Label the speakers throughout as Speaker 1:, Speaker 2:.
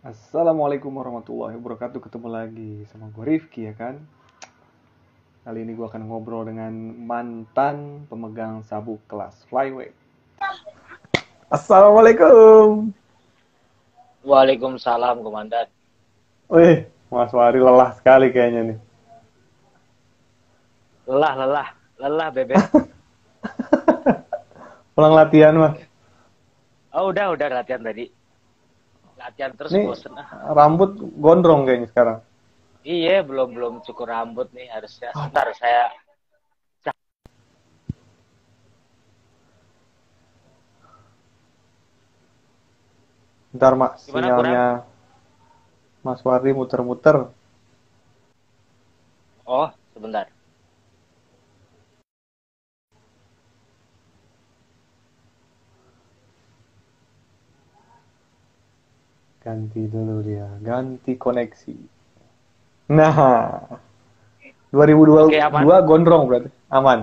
Speaker 1: Assalamualaikum warahmatullahi wabarakatuh. Ketemu lagi sama gue Rifki ya kan. Kali ini gue akan ngobrol dengan mantan pemegang sabuk kelas flyweight. Assalamualaikum.
Speaker 2: Waalaikumsalam, Komandan.
Speaker 1: Wih, Mas Wari lelah sekali kayaknya nih.
Speaker 2: Lelah, lelah, lelah, Bebek.
Speaker 1: Pulang latihan mas.
Speaker 2: Oh, udah latihan tadi. Latihan terus
Speaker 1: Nih
Speaker 2: bosen ah.
Speaker 1: rambut gondrong kayaknya sekarang.
Speaker 2: Iya, belum cukur rambut nih harusnya. Sebentar saya.
Speaker 1: Ntar mak
Speaker 2: Gimana kurang?
Speaker 1: sinyalnya Mas Wari muter-muter.
Speaker 2: Oh, sebentar.
Speaker 1: Ganti dulu dia, ganti koneksi. Nah,
Speaker 2: Oke, aman.
Speaker 1: 2022 gondrong berarti aman.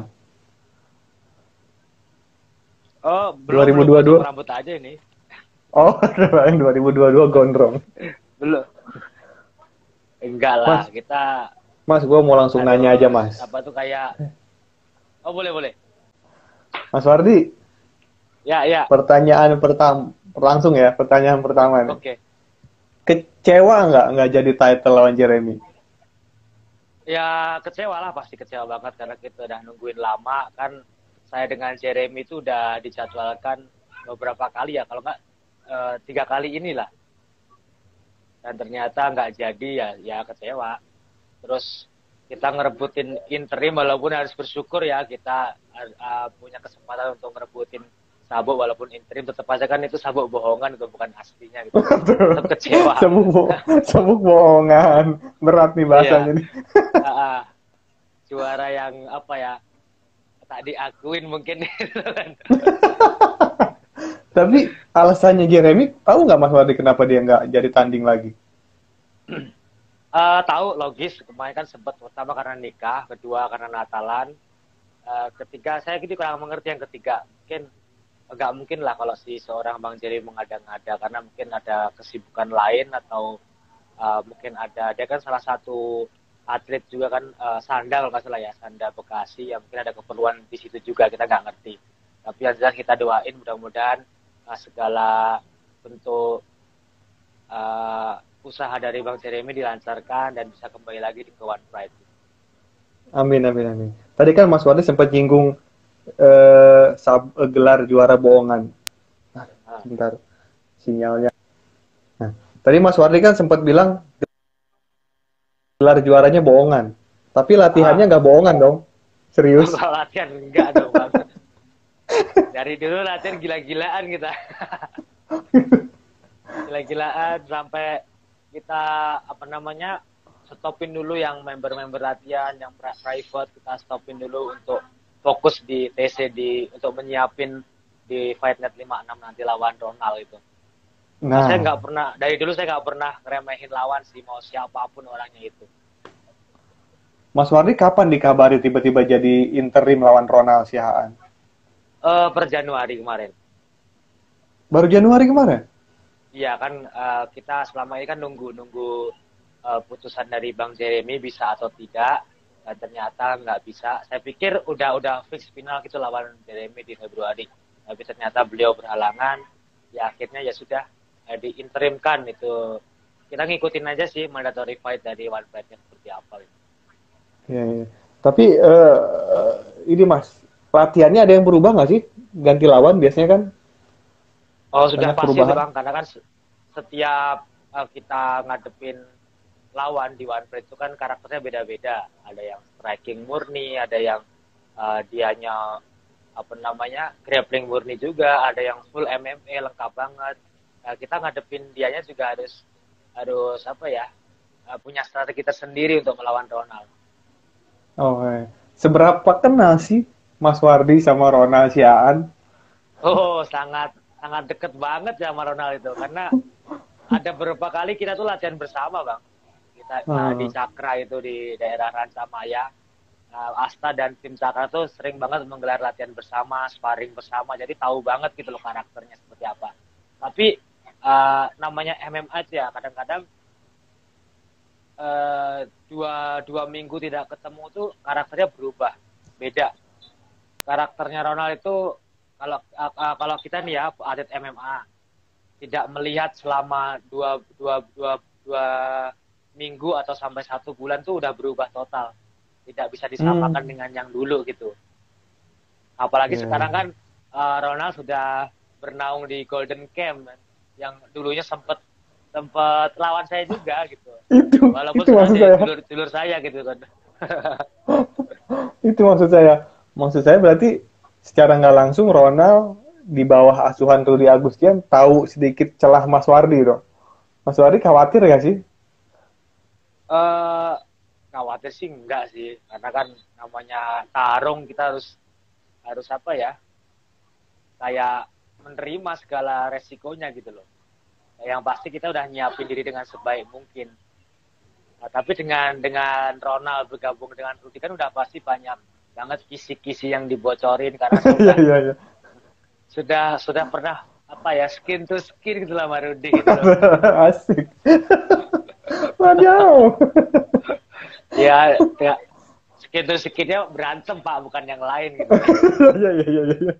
Speaker 2: Oh, belum baru cukur
Speaker 1: 2022.
Speaker 2: rambut aja ini.
Speaker 1: Oh, yang 2022 gondrong.
Speaker 2: Belum. Enggak lah,
Speaker 1: Mas,
Speaker 2: kita
Speaker 1: Mas, gue mau langsung nanya aja,
Speaker 2: harus
Speaker 1: Mas.
Speaker 2: apa tuh kayak. Oh, boleh.
Speaker 1: Mas Wardi,
Speaker 2: Ya, ya.
Speaker 1: pertanyaan pertama, langsung ya, pertanyaan pertama nih.
Speaker 2: Oke.
Speaker 1: Kecewa nggak jadi title lawan Jeremy?
Speaker 2: Ya kecewa lah, pasti kecewa banget karena kita udah nungguin lama kan. Saya dengan Jeremy itu udah dijadwalkan beberapa kali ya, kalau nggak 3 kali inilah, dan ternyata nggak jadi, ya kecewa. Terus kita ngerebutin interim, walaupun harus bersyukur ya kita punya kesempatan untuk ngerebutin sabuk walaupun interim, tetap aja kan itu sabuk bohongan, itu bukan aslinya gitu. Tetap kecewa.
Speaker 1: Sabuk, sabuk bohongan. Berat nih
Speaker 2: Iya,
Speaker 1: bahasanya nih.
Speaker 2: juara yang apa ya, tak diakuin mungkin.
Speaker 1: Tapi alasannya Jeremy, tahu nggak Mas Wardi kenapa dia nggak jadi tanding lagi?
Speaker 2: Tahu, logis, kemarin kan sempat, pertama karena nikah, kedua karena Natalan, ketiga saya gitu kurang mengerti, yang ketiga mungkin nggak mungkin lah kalau si seorang Bang Jerry mengada-ngada, karena mungkin ada kesibukan lain, atau mungkin ada, dia kan salah satu atlet juga kan, Sanda kalau nggak salah ya, Sanda Bekasi, ya mungkin ada keperluan di situ juga, kita nggak ngerti. Tapi yang jelas kita doain mudah-mudahan segala bentuk uh, usaha dari Bang Jeremy dilancarkan dan bisa kembali lagi di ke One Pride.
Speaker 1: Amin, amin, amin. Tadi kan Mas Wardi sempat nyinggung gelar juara bohongan. Nah,
Speaker 2: Nah,
Speaker 1: sebentar, sinyalnya. Nah, tadi Mas Wardi kan sempat bilang gelar juaranya bohongan. Tapi latihannya
Speaker 2: ah,
Speaker 1: nggak bohongan dong. Serius.
Speaker 2: kalau latihan enggak dong Bang. Dari dulu latihan gila-gilaan kita. Gila-gilaan sampai kita apa namanya, stopin dulu yang member-member latihan, yang private kita stopin dulu untuk fokus di TC, untuk menyiapin di Fight Net 56 nanti lawan Ronald itu. Saya
Speaker 1: Nah,
Speaker 2: nggak pernah, dari dulu saya nggak pernah ngeremehin lawan sih, mau siapapun orangnya itu.
Speaker 1: Mas Wardi kapan dikabari tiba-tiba jadi interim lawan Ronald Sihaan?
Speaker 2: Per Januari kemarin.
Speaker 1: Baru Januari kemarin?
Speaker 2: Iya kan, kita selama ini kan nunggu putusan dari Bang Jeremy bisa atau tidak, dan ternyata nggak bisa. Saya pikir udah fix final gitu lawan Jeremy di Februari, tapi ternyata beliau berhalangan. Ya akhirnya ya sudah, diinterimkan itu. Kita ngikutin aja sih mandatory fight dari One Fight-nya seperti apa gitu.
Speaker 1: Ya, ya. Tapi ini Mas, latihannya ada yang berubah nggak sih? Ganti lawan biasanya kan
Speaker 2: Oh sudah
Speaker 1: banyak
Speaker 2: pasti itu
Speaker 1: perubahan.
Speaker 2: Bang, karena kan setiap kita ngadepin lawan di One Plate itu kan karakternya beda-beda. Ada yang striking murni, ada yang dianya apa namanya, grappling murni juga, ada yang full MMA lengkap banget. Kita ngadepin dianya juga harus harus apa ya, punya strategi tersendiri untuk melawan Ronald.
Speaker 1: Oh, seberapa kenal sih Mas Wardi sama Ronald Siaan?
Speaker 2: Oh, sangat sangat deket banget sama Ronald itu, karena ada beberapa kali kita tuh latihan bersama Bang. Kita di
Speaker 1: Hmm.
Speaker 2: Cakra itu di daerah Ransamaya. Asta dan tim Cakra tuh sering banget menggelar latihan bersama, sparring bersama, jadi tahu banget gitu loh karakternya seperti apa. Tapi namanya MMA itu ya kadang-kadang dua minggu tidak ketemu tuh karakternya berubah, beda. Karakternya Ronald itu kalau kita nih ya atlet MMA tidak melihat selama dua minggu atau sampai 1 bulan tuh udah berubah total, tidak bisa disamakan dengan yang dulu gitu. Apalagi sekarang kan Ronald sudah bernaung di Golden Camp yang dulunya sempat lawan saya juga gitu. Walaupun
Speaker 1: itu
Speaker 2: sudah
Speaker 1: maksud
Speaker 2: jadi
Speaker 1: saya.
Speaker 2: dulur saya gitu kan.
Speaker 1: Itu maksud saya. Maksud saya berarti secara nggak langsung Ronald di bawah asuhan Rudi Agustian tahu sedikit celah Mas Wardi dong. Mas Wardi khawatir ya sih?
Speaker 2: eh Khawatir sih enggak sih, karena kan namanya tarung kita harus apa ya, kayak menerima segala resikonya gitu loh. Yang pasti kita udah nyiapin diri dengan sebaik mungkin. Nah, tapi dengan Ronald bergabung dengan Rudy kan udah pasti banyak banget kisi-kisi yang dibocorin karena saya
Speaker 1: Iya, iya, iya.
Speaker 2: sudah pernah apa ya, skin to skin gitu lah sama Rudy gitu loh.
Speaker 1: Asik. Wadiau.
Speaker 2: Ya, skin to skinnya berantem Pak, bukan yang lain gitu.
Speaker 1: Iya, iya, iya, iya.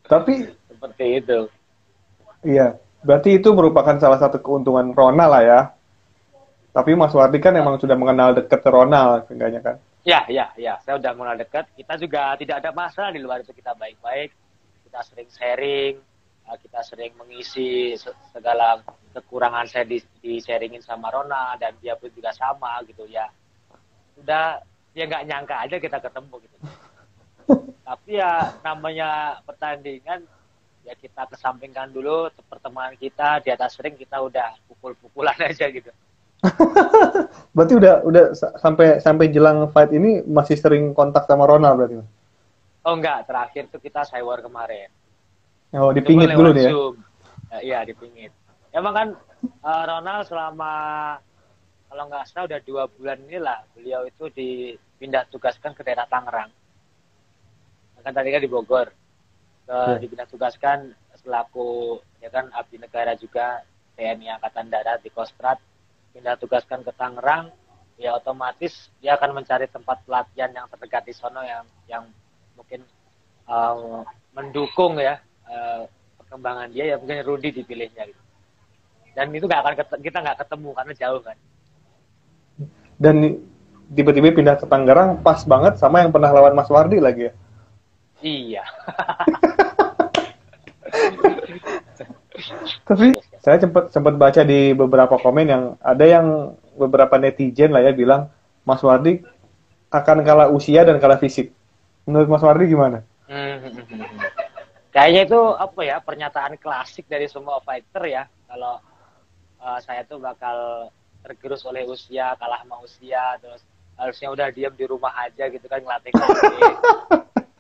Speaker 1: Tapi
Speaker 2: Seperti itu.
Speaker 1: iya, berarti itu merupakan salah satu keuntungan Ronald lah ya. Tapi Mas Wardi kan emang sudah mengenal dekat Ronald, seenggaknya kan.
Speaker 2: Ya, saya udah mulai dekat. Kita juga tidak ada masalah di luar itu, kita baik-baik. Kita sering sharing, kita sering mengisi segala kekurangan saya di sharingin sama Ronald, dan dia pun juga sama gitu ya. Udah, dia nggak nyangka aja kita ketemu gitu. Tapi ya namanya pertandingan, ya kita kesampingkan dulu pertemanan kita, di atas ring kita udah pukul-pukulan aja gitu.
Speaker 1: Berarti udah sampai jelang fight ini masih sering kontak sama Ronald berarti.
Speaker 2: Oh enggak, terakhir tuh kita Cywar kemarin.
Speaker 1: Oh, dipingit dulu nih ya.
Speaker 2: Zoom. Iya, dipingit. Emang kan Ronald selama kalau nggak salah udah 2 bulan inilah beliau itu dipindah tugaskan ke daerah Tangerang. Kan tadi kan di Bogor. Dipindah tugaskan selaku ya kan abdi negara juga, TNI Angkatan Darat di Kostrad, pindah tugaskan ke Tangerang, ya otomatis dia akan mencari tempat pelatihan yang terdekat di sono yang mungkin mendukung ya perkembangan dia, ya mungkin Rudy dipilihnya gitu. Dan itu kita nggak ketemu karena jauh kan.
Speaker 1: Dan tiba-tiba pindah ke Tangerang pas banget sama yang pernah lawan Mas Wardi lagi ya.
Speaker 2: Iya.
Speaker 1: Tapi saya sempat baca di beberapa komen yang ada yang beberapa netizen lah ya bilang Mas Wardi akan kalah usia dan kalah fisik. Menurut Mas Wardi gimana?
Speaker 2: Kayaknya itu apa ya, pernyataan klasik dari semua fighter ya. Kalau saya tuh bakal tergerus oleh usia, kalah sama usia, terus harusnya udah diam di rumah aja gitu kan, ngelatih-ngelatih.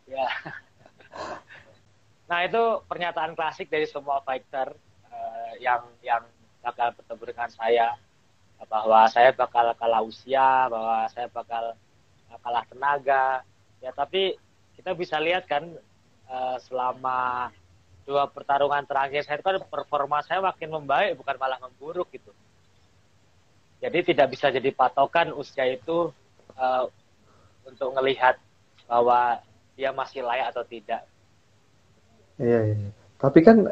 Speaker 2: Ya. Nah itu pernyataan klasik dari semua fighter yang bakal bertemu dengan saya, bahwa saya bakal kalah usia, bahwa saya bakal kalah tenaga. Ya tapi kita bisa lihat kan selama 2 pertarungan terakhir saya itu kan performa saya makin membaik, bukan malah memburuk gitu. Jadi tidak bisa jadi patokan usia itu untuk ngelihat bahwa dia masih layak atau tidak.
Speaker 1: Iya, iya. Tapi kan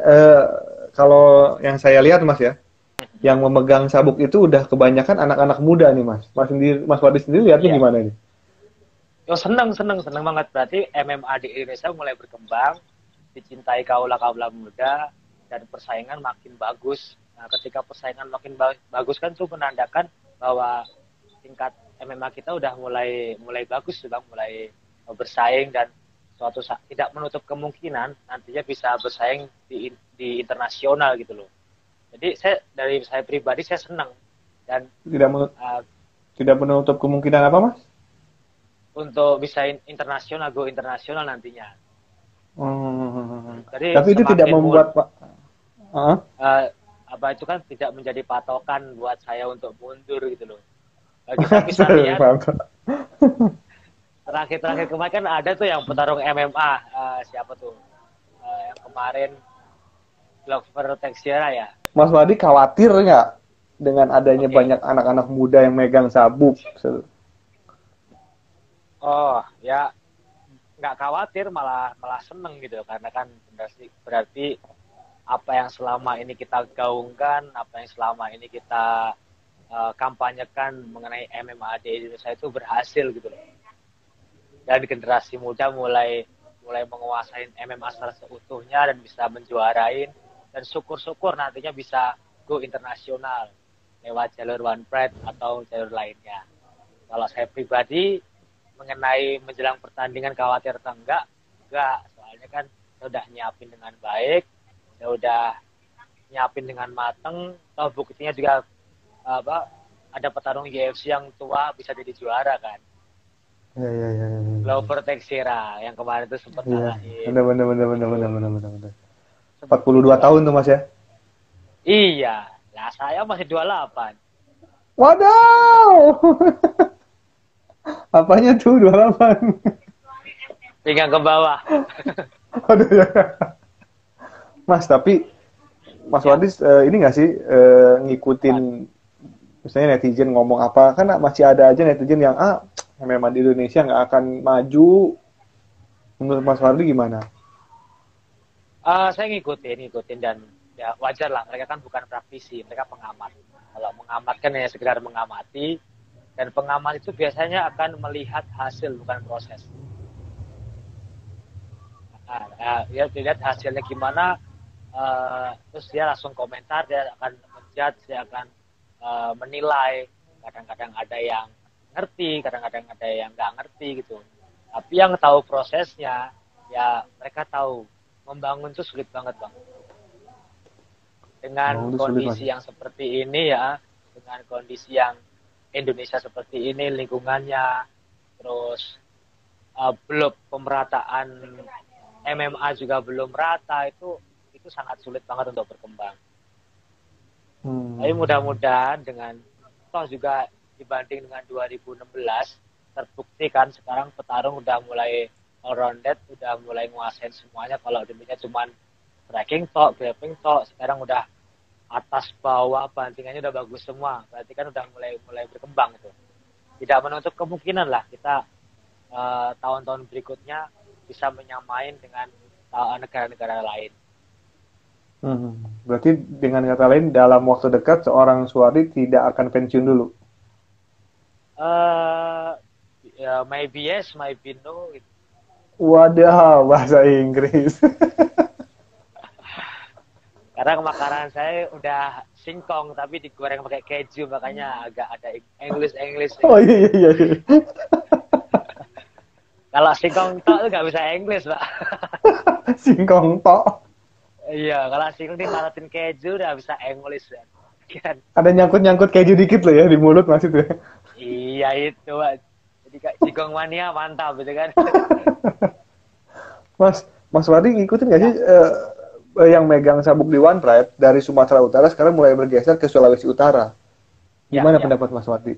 Speaker 1: kalau yang saya lihat Mas ya, yang memegang sabuk itu udah kebanyakan anak-anak muda nih Mas. Mas Wardi sendiri lihatnya gimana nih?
Speaker 2: Oh seneng banget, berarti MMA di Indonesia mulai berkembang, dicintai kaula-kaula muda, dan persaingan makin bagus. Nah ketika persaingan makin bagus kan tuh menandakan bahwa tingkat MMA kita udah mulai bagus, sudah mulai bersaing, dan suatu saat tidak menutup kemungkinan nantinya bisa bersaing di internasional gitu loh. Jadi dari saya pribadi saya senang, dan
Speaker 1: tidak menutup kemungkinan apa Mas?
Speaker 2: Untuk bisa internasional, go internasional nantinya.
Speaker 1: Jadi tapi itu tidak membuat Pak
Speaker 2: apa itu kan tidak menjadi patokan buat saya untuk mundur gitu loh. Kita bisa lihat terakhir kemarin kan ada tuh yang petarung MMA, siapa tuh yang kemarin Lover Texera ya.
Speaker 1: Mas Wadi khawatir nggak dengan adanya
Speaker 2: Oke.
Speaker 1: banyak anak-anak muda yang megang sabuk?
Speaker 2: Oh ya, nggak khawatir, malah malah seneng gitu karena kan berarti apa yang selama ini kita gaungkan, apa yang selama ini kita kampanyekan mengenai MMA di Indonesia itu berhasil gitu loh. Dan generasi muda mulai mulai menguasai MMA secara seutuhnya dan bisa menjuarain, dan syukur-syukur nantinya bisa go internasional lewat jalur One Pride atau jalur lainnya. Kalau saya pribadi mengenai menjelang pertandingan khawatir atau enggak, soalnya kan saya udah nyiapin dengan baik, saya udah nyiapin dengan mateng, toh buktinya juga apa, ada petarung UFC yang tua bisa jadi juara kan.
Speaker 1: Ya, ya, ya, ya.
Speaker 2: Glover Teixeira yang kemarin itu sempat
Speaker 1: Iya,
Speaker 2: ngalahin
Speaker 1: benar, benar, benar, benar,
Speaker 2: itu,
Speaker 1: benar, benar, benar, benar.
Speaker 2: itu
Speaker 1: 42
Speaker 2: loh.
Speaker 1: tahun tuh Mas ya?
Speaker 2: Iya, lah saya masih 28.
Speaker 1: Wadaw! Apanya tuh 28?
Speaker 2: Pinggang ke bawah.
Speaker 1: Waduh ya. Mas, tapi Mas
Speaker 2: Ya,
Speaker 1: Wadis ini nggak sih ngikutin
Speaker 2: Pak.
Speaker 1: misalnya netizen ngomong apa, kan masih ada aja netizen yang memang di Indonesia nggak akan maju. Menurut Mas Wardi gimana?
Speaker 2: Saya ngikutin dan ya wajar lah, mereka kan bukan praktisi, mereka pengamat. Kalau mengamat kan hanya sekedar mengamati, dan pengamat itu biasanya akan melihat hasil bukan proses. Dia dilihat hasilnya gimana, terus dia langsung komentar, dia akan menjudge, dia akan menilai. Kadang-kadang ada yang ngerti, kadang-kadang ada yang nggak ngerti gitu. Tapi yang tahu prosesnya, ya mereka tahu membangun itu sulit banget bang. Dengan
Speaker 1: Oh, itu sulit Mas.
Speaker 2: kondisi yang seperti ini ya, dengan kondisi yang Indonesia seperti ini, lingkungannya, terus belum pemerataan MMA juga belum rata, itu sangat sulit banget untuk berkembang. Tapi mudah-mudahan dengan toh juga dibanding dengan 2016 terbukti kan sekarang petarung udah mulai all rounded, udah mulai nguasain semuanya. Kalau dulunya cuman striking tok, grappling tok, sekarang udah atas bawah bantingannya udah bagus semua. Berarti kan udah mulai mulai berkembang itu. Tidak menutup kemungkinan lah kita tahun-tahun berikutnya bisa menyamain dengan negara-negara lain.
Speaker 1: Berarti dengan kata lain dalam waktu dekat seorang Suwardi tidak akan pensiun dulu.
Speaker 2: Ya, maybe yes, maybe no.
Speaker 1: Wadah, bahasa Inggris.
Speaker 2: Karena makanan saya udah singkong tapi digoreng pakai keju, makanya agak ada English.
Speaker 1: Oh iya iya iya.
Speaker 2: Kalau singkong tok tuh nggak bisa English, Pak.
Speaker 1: Singkong tok.
Speaker 2: Iya, kalau singkong dipalatin keju udah bisa English kan.
Speaker 1: Ada nyangkut-nyangkut keju dikit loh ya di mulut Mas itu ya.
Speaker 2: Iya itu, Pak. Jadi kayak singkong mania mantap gitu kan.
Speaker 1: Mas, Mas Wadi ngikutin nggak sih
Speaker 2: Ya,
Speaker 1: yang megang sabuk di One Pride dari Sumatera Utara sekarang mulai bergeser ke Sulawesi Utara. Gimana
Speaker 2: ya.
Speaker 1: pendapat Mas Wadi?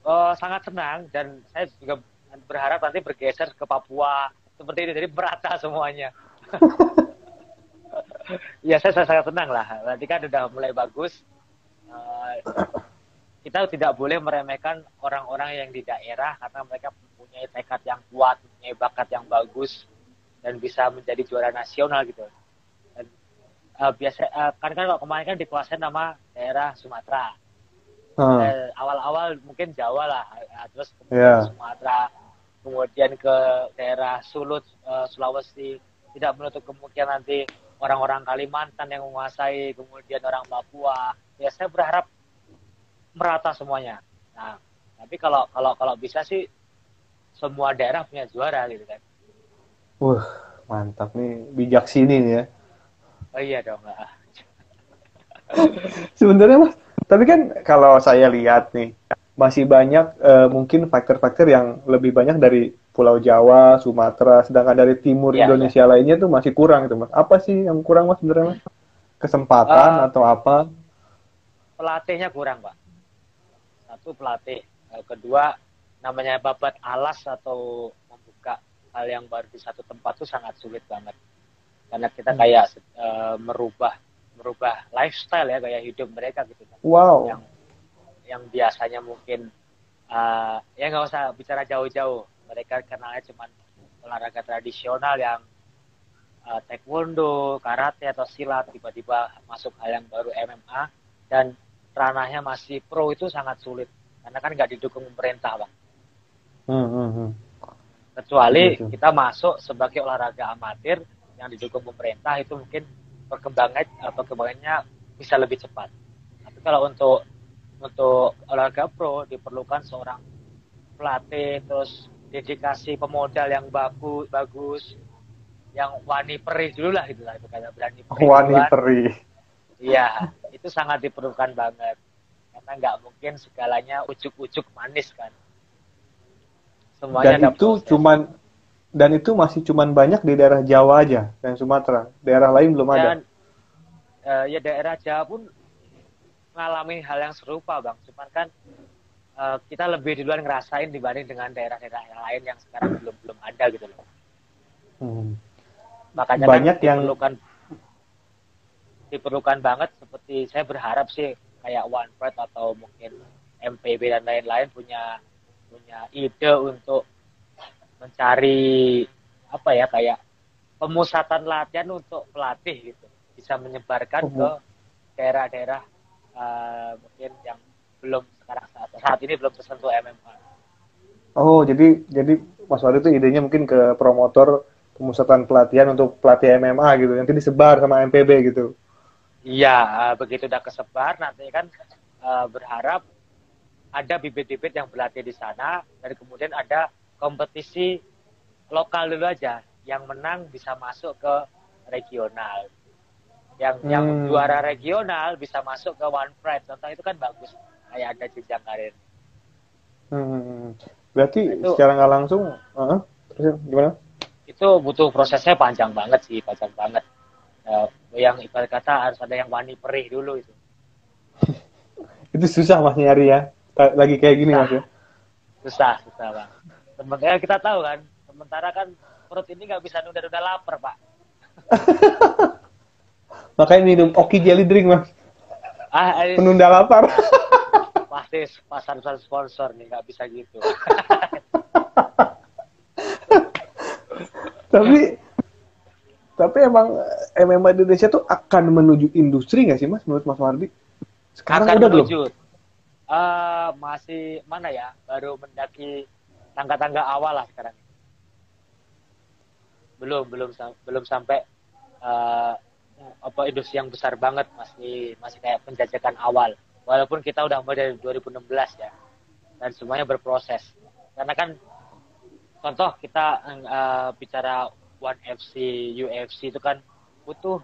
Speaker 2: Oh, sangat senang, dan saya juga berharap nanti bergeser ke Papua seperti itu, jadi merata semuanya. Ya, saya sangat senang lah. Nanti kan udah mulai bagus. Eh, Kita tidak boleh meremehkan orang-orang yang di daerah karena mereka mempunyai tekad yang kuat, mempunyai bakat yang bagus, dan bisa menjadi juara nasional gitu. Dan kan kalau kemarin kan dikuasai nama daerah Sumatera.
Speaker 1: Hmm.
Speaker 2: Awal-awal mungkin Jawa lah, terus kemudian
Speaker 1: Ya.
Speaker 2: Sumatera, kemudian ke daerah Sulut, Sulawesi. Tidak menutup kemungkinan nanti orang-orang Kalimantan yang menguasai, kemudian orang Papua. Ya, saya berharap merata semuanya. Nah, tapi kalau bisa sih semua daerah punya juara gitu kan.
Speaker 1: Wah, mantap nih, bijak sini nih ya.
Speaker 2: Oh iya dong.
Speaker 1: Sebenarnya Mas, tapi kan kalau saya lihat nih, masih banyak mungkin faktor-faktor yang lebih banyak dari Pulau Jawa, Sumatera, sedangkan dari timur
Speaker 2: Iya, iya.
Speaker 1: Indonesia lainnya tuh masih kurang itu Mas. Apa sih yang kurang Mas sebenarnya Mas? Kesempatan
Speaker 2: Eh,
Speaker 1: atau apa?
Speaker 2: Pelatihnya kurang, Pak. Satu, pelatih. Kedua, namanya babat alas atau membuka hal yang baru di satu tempat tuh sangat sulit banget. karena kita kayak merubah lifestyle ya, gaya hidup mereka gitu kan.
Speaker 1: Wow.
Speaker 2: Yang biasanya mungkin ya nggak usah bicara jauh-jauh, mereka kenalnya cuma olahraga tradisional yang taekwondo, karate atau silat, tiba-tiba masuk hal yang baru MMA dan ranahnya masih pro, itu sangat sulit karena kan nggak didukung pemerintah bang. Kecuali kita masuk sebagai olahraga amatir yang didukung pemerintah, itu mungkin perkembangannya bisa lebih cepat. Tapi kalau untuk olahraga pro diperlukan seorang pelatih, terus dedikasi pemodal yang bagus, yang wani perih dulu lah gitu lah, itu kayak berani perih.
Speaker 1: Wani perih.
Speaker 2: Iya, itu sangat diperlukan banget karena nggak mungkin segalanya ujuk-ujuk manis kan. Semuanya
Speaker 1: dan itu masih cuman banyak di daerah Jawa aja dan Sumatera. Daerah lain belum ada.
Speaker 2: Ya daerah Jawa pun mengalami hal yang serupa bang. Cuman kan kita lebih duluan ngerasain dibanding dengan daerah-daerah yang lain yang sekarang belum ada gitu loh. Makanya banyak kan diperlukan banget. Seperti saya berharap sih kayak One Pride atau mungkin MPB dan lain-lain punya ide untuk mencari apa ya, kayak pemusatan latihan untuk pelatih gitu, bisa menyebarkan ke daerah-daerah mungkin yang belum saat ini belum tersentuh MMA.
Speaker 1: Oh, jadi Mas Wadi itu idenya mungkin ke promotor pemusatan pelatihan untuk pelatih MMA gitu, nanti disebar sama MPB gitu.
Speaker 2: Iya, begitu udah kesebar nanti kan berharap ada bibit-bibit yang berlatih di sana, dan kemudian ada kompetisi lokal dulu aja, yang menang bisa masuk ke regional, yang juara regional bisa masuk ke One Pride. Contoh itu kan bagus, kayak ada jenjang karir.
Speaker 1: Berarti itu, secara nggak langsung, terus gimana?
Speaker 2: Itu butuh prosesnya panjang banget. Yang ibarat kata harus ada yang wani perih dulu itu.
Speaker 1: Itu susah mas nyari ya, lagi kayak gini mas ya.
Speaker 2: Susah bang. Sementara kita tahu kan, kan perut ini nggak bisa nunda lapar pak.
Speaker 1: Makanya minum Oki Jelly Drink mas. Penunda lapar.
Speaker 2: Pasti pasar sponsor nih, nggak bisa gitu.
Speaker 1: Tapi emang MMA di Indonesia tuh akan menuju industri nggak sih mas, menurut Mas Wardi? Sekarang
Speaker 2: akan
Speaker 1: udah
Speaker 2: menuju. Masih mana ya, baru mendaki tangga-tangga awal lah sekarang. Belum sampai industri yang besar banget, masih kayak penjajakan awal. Walaupun kita udah mulai dari 2016 ya, dan semuanya berproses. Karena kan contoh kita bicara One FC, UFC itu kan butuh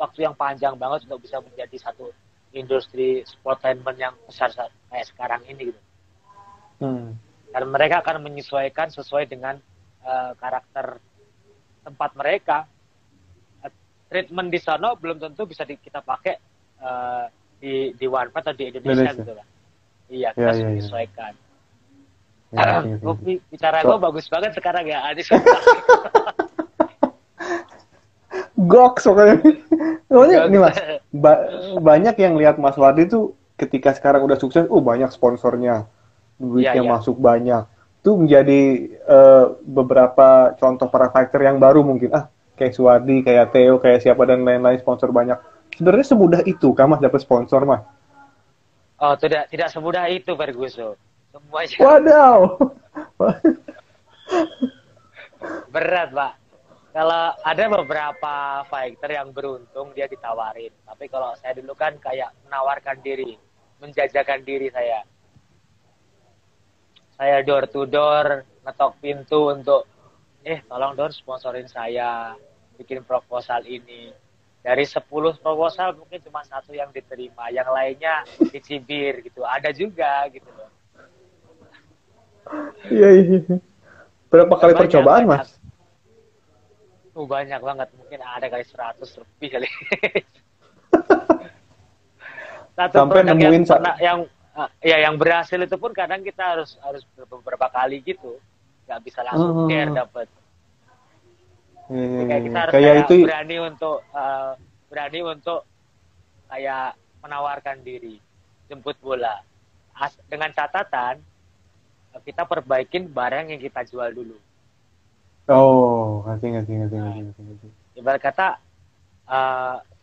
Speaker 2: waktu yang panjang banget untuk bisa menjadi satu industri sportainment yang besar kayak sekarang ini gitu. Dan mereka akan menyesuaikan sesuai dengan karakter tempat mereka. Treatment di sana belum tentu bisa kita pakai di One Pride atau di Indonesia gitu lah. Iya, kita harus menyesuaikan. Bicara gue bagus banget sekarang ya, Adis.
Speaker 1: Goks pokoknya. Ini mas, banyak yang lihat Mas Wardi tuh ketika sekarang udah sukses, banyak sponsornya, duitnya masuk banyak. Itu menjadi beberapa contoh para fighter yang baru mungkin, kayak Suwardi, kayak Theo, kayak siapa dan lain-lain, sponsor banyak. Sebenarnya semudah itu kah mas dapat sponsor mas?
Speaker 2: Oh, tidak semudah itu Ferguson. Semuanya.
Speaker 1: Wadaw.
Speaker 2: Berat pak. Kalau ada beberapa fighter yang beruntung dia ditawarin, tapi kalau saya dulu kan kayak menawarkan diri, menjajakan diri saya. Saya door to door, ngetok pintu untuk, tolong dong sponsorin saya, bikin proposal ini. Dari 10 proposal mungkin cuma 1 yang diterima, yang lainnya dicibir gitu. Ada juga gitu loh.
Speaker 1: Iya. Berapa kali percobaan mas?
Speaker 2: Banyak banget, mungkin ada kali 100 lebih kali. Satu
Speaker 1: sampai nemuin
Speaker 2: yang berhasil itu pun kadang kita harus beberapa kali gitu, nggak bisa langsung dapet. Jadi kayak kita harus
Speaker 1: Kayak
Speaker 2: kayak
Speaker 1: itu.
Speaker 2: berani untuk kayak menawarkan diri, jemput bola. Dengan catatan kita perbaikin barang yang kita jual dulu.
Speaker 1: Oh, ngerti.
Speaker 2: Nah, ibarat kata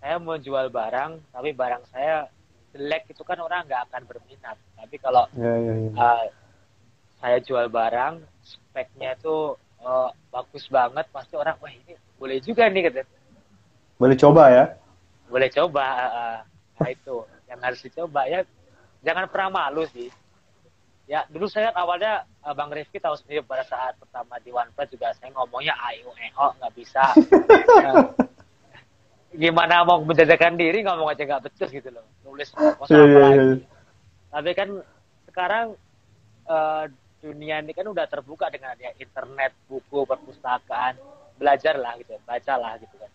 Speaker 2: saya mau jual barang, tapi barang saya jelek itu kan orang nggak akan berminat. Tapi kalau
Speaker 1: Ya.
Speaker 2: saya jual barang, speknya itu bagus banget, pasti orang, wah ini boleh juga nih, gitu.
Speaker 1: Boleh coba ya.
Speaker 2: Boleh coba. Nah itu yang harus dicoba ya. Jangan pernah malu sih. Ya dulu saya awalnya Bang Rifki tahu sendiri pada saat pertama di OnePlus juga saya ngomongnya ayo nggak bisa. Gimana mau menjajakan diri ngomong aja nggak becus gitu loh. Nulis proposal apa lagi. Tapi kan sekarang dunia ini kan udah terbuka dengan ya internet, buku, perpustakaan, belajar lah gitu, baca lah gitu kan.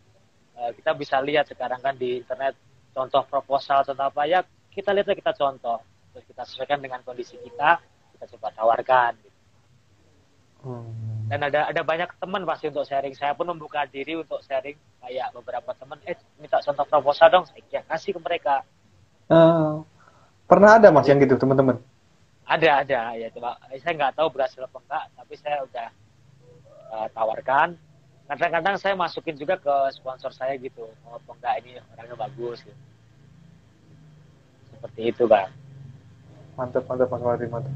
Speaker 2: Kita bisa lihat sekarang kan di internet contoh proposal, contoh apa ya, kita lihat kita contoh, terus kita sesuaikan dengan kondisi kita coba tawarkan. Gitu. Dan ada banyak teman pasti untuk sharing. Saya pun membuka diri untuk sharing kayak beberapa teman, minta contoh proposal dong, saya kasih ke mereka.
Speaker 1: Pernah ada Mas yang gitu teman-teman?
Speaker 2: Ada ya, coba saya nggak tahu berhasil apa enggak, tapi saya udah tawarkan. Kadang-kadang saya masukin juga ke sponsor saya gitu, mau apa enggak ini orangnya bagus gitu. Seperti itu Bang.
Speaker 1: Mantap Mas Wadi, mantap.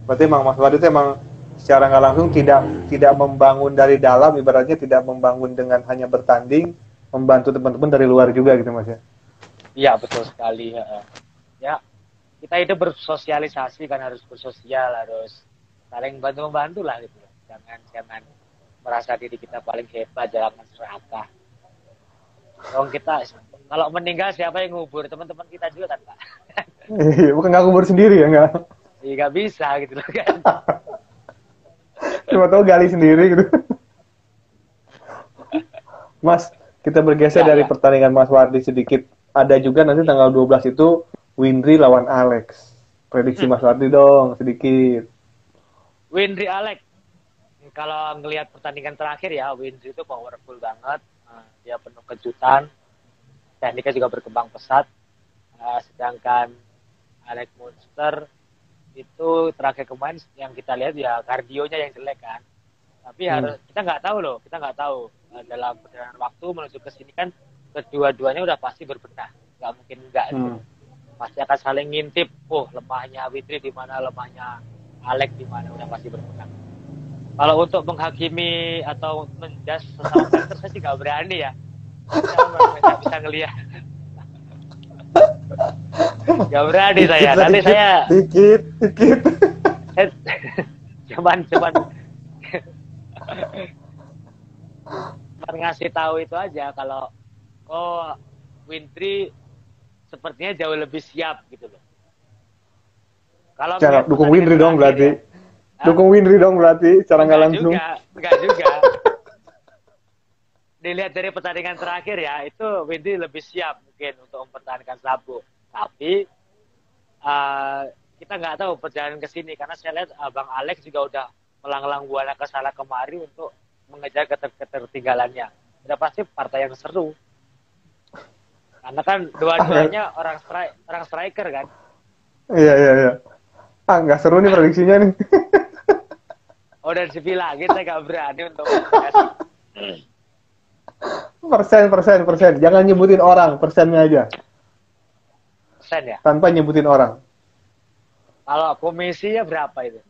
Speaker 1: Berarti emang Mas Wadi itu emang secara nggak langsung tidak membangun dari dalam, ibaratnya tidak membangun dengan hanya bertanding, membantu teman-teman dari luar juga gitu Mas ya?
Speaker 2: Iya betul sekali ya. Kita itu bersosialisasi kan, harus bersosial, harus saling bantu-membantu lah gitu. Jangan merasa diri kita paling hebat, jangan serakah. Kita kalau meninggal siapa yang ngubur? Teman-teman kita juga kan Pak.
Speaker 1: Iya, bukan nggak kubur sendiri ya nggak?
Speaker 2: Iya nggak bisa gitu loh kan.
Speaker 1: Cuma tahu gali sendiri gitu. Mas, kita bergeser dari pertandingan Mas Wardi sedikit. Ada juga nanti tanggal 12 itu Windri lawan Alex. Prediksi Mas Wardi dong, sedikit.
Speaker 2: Windri Alex. Kalau ngelihat pertandingan terakhir ya, Windri itu powerful banget. Dia penuh kejutan. Tekniknya juga berkembang pesat. Sedangkan Alex Monster itu terakhir kemarin yang kita lihat ya kardionya yang jelek kan. Tapi kita nggak tahu dalam perjalanan waktu menuju ke sini kan kedua-duanya udah pasti berbenah, nggak mungkin enggak gitu. Pasti akan saling ngintip, lemahnya Windri di mana, lemahnya Alex di mana, udah pasti berbenah. Kalau untuk menghakimi atau menjas sesama fighter saya sih nggak berani ya, nggak bisa ngelihat. Gak berani saya. Nanti saya
Speaker 1: dikit.
Speaker 2: cuman ngasih tahu itu aja kalau Windri sepertinya jauh lebih siap gitu loh. Kalau
Speaker 1: dukung Windri dong berarti. Ya. Dukung Windri dong berarti cara nggak langsung.
Speaker 2: Enggak juga. Dilihat dari pertandingan terakhir ya, itu Windri lebih siap mungkin untuk mempertahankan sabuk. Tapi kita nggak tahu perjalanan ke sini karena saya lihat Bang Alex juga udah melanglang buana ke sana kemari untuk mengejar ketertinggalannya. Udah pasti partai yang seru. Karena kan dua-duanya orang striker kan.
Speaker 1: Iya. Nggak seru nih prediksinya nih.
Speaker 2: Udah dibilangin saya nggak berani untuk
Speaker 1: persen. Jangan nyebutin orang, persennya aja.
Speaker 2: Persen ya?
Speaker 1: Tanpa nyebutin orang.
Speaker 2: Kalau komisinya berapa itu?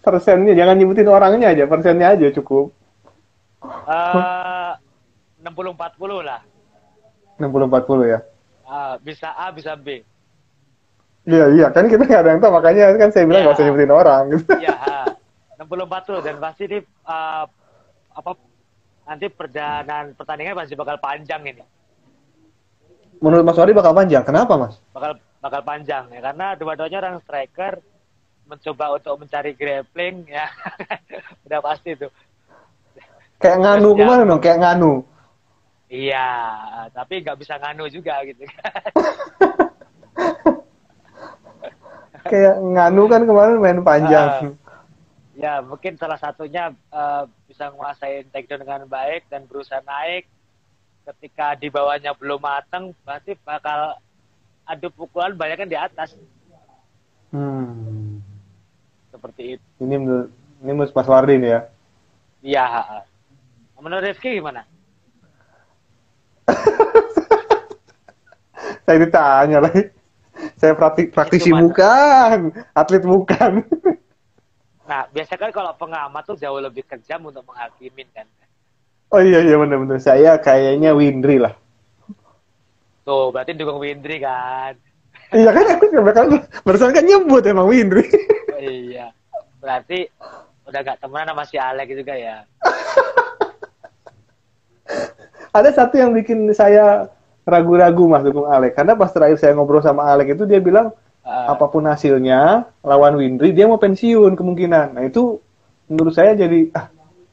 Speaker 1: Persennya, jangan nyebutin orangnya aja, persennya aja cukup.
Speaker 2: 60-40 lah.
Speaker 1: 60-40 ya?
Speaker 2: Bisa A, bisa B.
Speaker 1: Iya, kan kita nggak ada yang tahu, makanya kan saya bilang nggak usah nyebutin orang. Gitu.
Speaker 2: Iya, 60-40 dan pasti nanti pertandingan pasti bakal panjang ini.
Speaker 1: Menurut Mas Wadi bakal panjang, kenapa Mas?
Speaker 2: Bakal panjang ya, karena dua-duanya orang striker mencoba untuk mencari grappling ya, udah pasti itu.
Speaker 1: Kayak Nganu kemarin dong, kayak Nganu.
Speaker 2: Iya, tapi nggak bisa Nganu juga gitu kan.
Speaker 1: Kayak Nganu kan kemarin main panjang.
Speaker 2: Ya, mungkin salah satunya bisa menguasai takedown dengan baik dan berusaha naik. Ketika di bawahnya belum matang, pasti bakal adu pukulan banyak kan di atas.
Speaker 1: Hmm.
Speaker 2: Seperti itu.
Speaker 1: Ini menurut Mas Wardin ya.
Speaker 2: Iya. Menurut Rifki gimana?
Speaker 1: Saya ditanya lagi. Saya
Speaker 2: Itu
Speaker 1: praktisi
Speaker 2: mana?
Speaker 1: bukan, atlet bukan.
Speaker 2: Nah, biasanya kan kalau pengamat tuh jauh lebih kejam untuk menghakimin kan.
Speaker 1: Oh iya iya benar-benar. Saya kayaknya Windri lah.
Speaker 2: Tuh, berarti dukung Windri kan.
Speaker 1: Iya kan aku kan barusan kan nyebut emang Windri.
Speaker 2: Oh, iya. Berarti udah gak temenan sama si Alek juga ya.
Speaker 1: Ada satu yang bikin saya ragu-ragu Mas dukung Alek karena pas terakhir saya ngobrol sama Alek itu dia bilang
Speaker 2: Uh,
Speaker 1: apapun hasilnya lawan Windri dia mau pensiun kemungkinan. Nah itu menurut saya jadi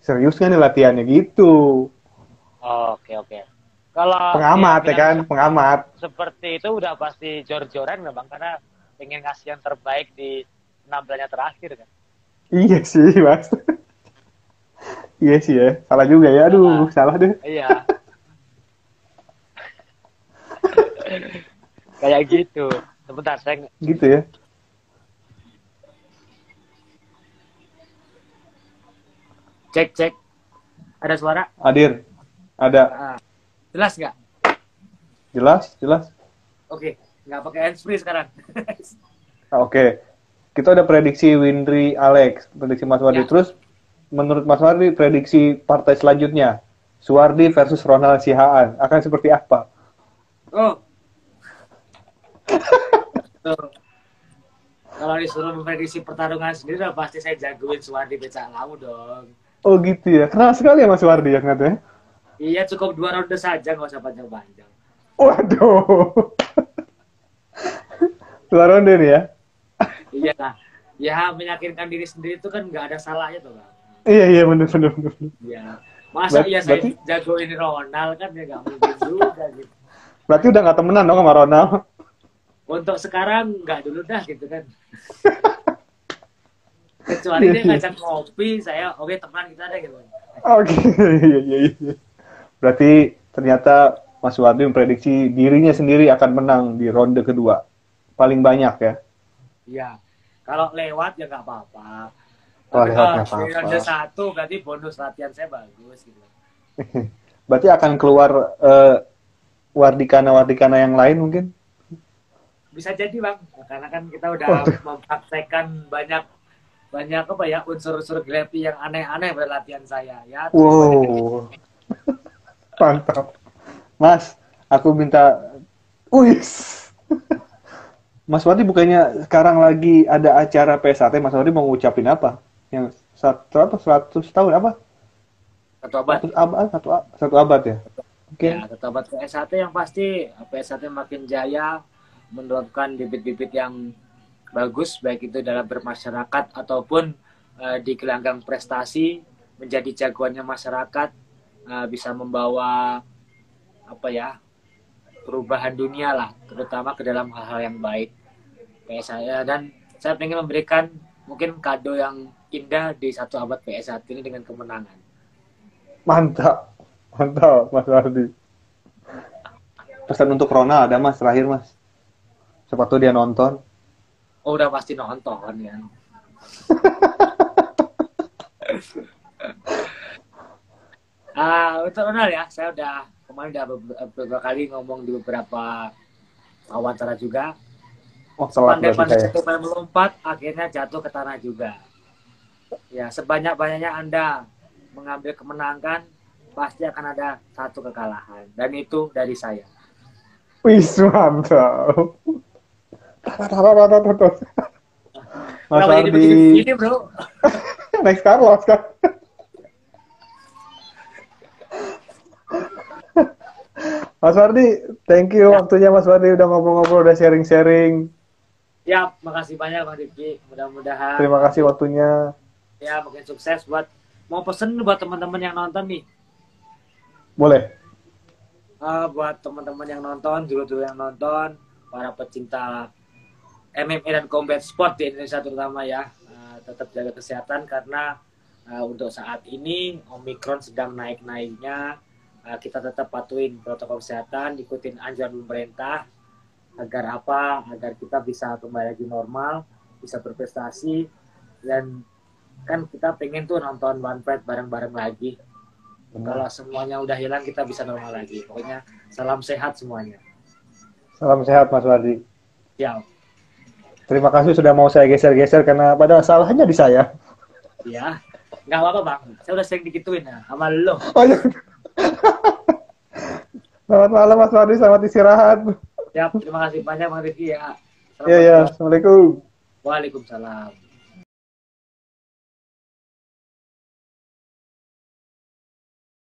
Speaker 1: serius kan nih latihannya gitu.
Speaker 2: oke. Kalau dia
Speaker 1: Pengamat ya
Speaker 2: bilang
Speaker 1: kan, pengamat.
Speaker 2: seperti itu udah pasti jor-joran nggak bang? Karena pengen ngasih yang terbaik di penampilannya terakhir kan.
Speaker 1: Iya sih Mas. Iya sih ya. Salah juga ya. Aduh, salah deh.
Speaker 2: Iya, kayak gitu. Sebentar, saya
Speaker 1: Gitu ya.
Speaker 2: cek. Ada suara?
Speaker 1: Hadir. Ada.
Speaker 2: Jelas nggak?
Speaker 1: Jelas, jelas.
Speaker 2: Oke, nggak pakai handsfree sekarang.
Speaker 1: Oke. Kita udah prediksi Windri Alex, prediksi Mas Wardi.
Speaker 2: Ya.
Speaker 1: Terus menurut Mas Wardi prediksi partai selanjutnya Suwardi versus Ronald Sihaan akan seperti apa?
Speaker 2: Oh, tuh. Kalau disuruh memprediksi pertarungan sendiri, udah pasti saya jagoin Suwardi Becak Lawu dong.
Speaker 1: Oh gitu ya. Kenal sekali ya Mas Wardi ya katanya.
Speaker 2: Iya, cukup 2 ronde saja, nggak usah panjang-panjang.
Speaker 1: Waduh. Dua ronde nih ya.
Speaker 2: Iya lah. Ya, meyakinkan diri sendiri itu kan nggak ada salahnya tuh, Bang.
Speaker 1: Iya iya benar benar benar.
Speaker 2: Iya. Masa iya saya
Speaker 1: Berarti
Speaker 2: jagoin Ronald kan ya nggak mungkin juga gitu.
Speaker 1: berarti udah nggak temenan dong sama Ronald.
Speaker 2: Untuk sekarang nggak dulu dah gitu kan. Kecuali dia ngajak ngopi, saya oke teman kita deh gitu.
Speaker 1: Oke, iya, iya, iya. Berarti ternyata Mas Wardi memprediksi dirinya sendiri akan menang di ronde kedua. Paling banyak ya.
Speaker 2: Iya. Kalau lewat ya nggak apa-apa.
Speaker 1: Kalau
Speaker 2: Tapi
Speaker 1: lewat
Speaker 2: kalau
Speaker 1: nggak
Speaker 2: di ronde
Speaker 1: apa-apa.
Speaker 2: 1 berarti bonus latihan saya bagus gitu.
Speaker 1: Berarti akan keluar Wardikana-Wardikana yang lain mungkin?
Speaker 2: Bisa jadi bang, karena kan kita udah
Speaker 1: Oh,
Speaker 2: mempraktekkan banyak banyak apa ya unsur-unsur grepi yang aneh-aneh pada latihan saya ya terus banyak
Speaker 1: wow, mantap. Mas, aku minta... Wis. Mas Wardi bukannya sekarang lagi ada acara PSAT, Mas Wardi mau ngucapin apa? Yang apa? 100 tahun apa?
Speaker 2: satu abad
Speaker 1: 100 abad, satu abad ya? Mungkin.
Speaker 2: ya satu abad PS1 yang pasti PS1 makin jaya menurunkan bibit-bibit yang bagus baik itu dalam bermasyarakat ataupun di gelanggang prestasi menjadi jagoannya masyarakat bisa membawa apa ya perubahan dunia lah terutama ke dalam hal-hal yang baik kayak saya dan saya ingin memberikan mungkin kado yang indah di satu abad PS1 ini dengan kemenangan.
Speaker 1: Mantap. Mantap, Mas Wardi. Pesan untuk Rona ada Mas, terakhir Mas. Siapa tahu dia nonton.
Speaker 2: Oh udah pasti nonton ya. Untuk Ronald ya, saya udah kemarin udah beberapa kali ngomong di beberapa wawancara juga.
Speaker 1: Oh, telat berarti saya.
Speaker 2: Pandai melompat, akhirnya jatuh ke tanah juga. Ya, sebanyak-banyaknya Anda mengambil kemenangan, pasti akan ada satu kekalahan. Dan itu dari saya.
Speaker 1: Wih, mantap. Mas
Speaker 2: Kenapa jadi
Speaker 1: Ardi.
Speaker 2: begini, bro?
Speaker 1: Next Carlos kan. Mas Wardi, thank you waktunya Mas Wardi udah ngobrol-ngobrol, udah sharing-sharing.
Speaker 2: Ya, makasih banyak Bang Rifki. Mudah-mudahan
Speaker 1: Terima kasih waktunya.
Speaker 2: ya makin sukses buat mau pesen buat teman-teman yang nonton nih.
Speaker 1: Boleh.
Speaker 2: Buat teman-teman yang nonton, dulu-dulu yang nonton, para pecinta MMA dan combat sport di Indonesia terutama ya. tetap jaga kesehatan karena untuk saat ini Omikron sedang naik-naiknya. Kita tetap patuhin protokol kesehatan, ikutin anjuran pemerintah agar apa? Agar kita bisa kembali lagi normal, bisa berprestasi, dan kan kita pengen tuh nonton One Pride bareng-bareng lagi. Kalau semuanya udah hilang kita bisa normal lagi. Pokoknya salam sehat semuanya.
Speaker 1: Salam sehat Mas Wardi.
Speaker 2: Ya.
Speaker 1: Terima kasih sudah mau saya geser-geser karena pada salahnya di saya.
Speaker 2: Ya, nggak apa-apa Bang. Saya udah sering digituin ya sama lo.
Speaker 1: Oh, iya. Selamat malam Mas Wardi, selamat istirahat.
Speaker 2: Ya, terima kasih banyak Bang Rifki ya.
Speaker 1: Iya, Assalamualaikum.
Speaker 2: Waalaikumsalam.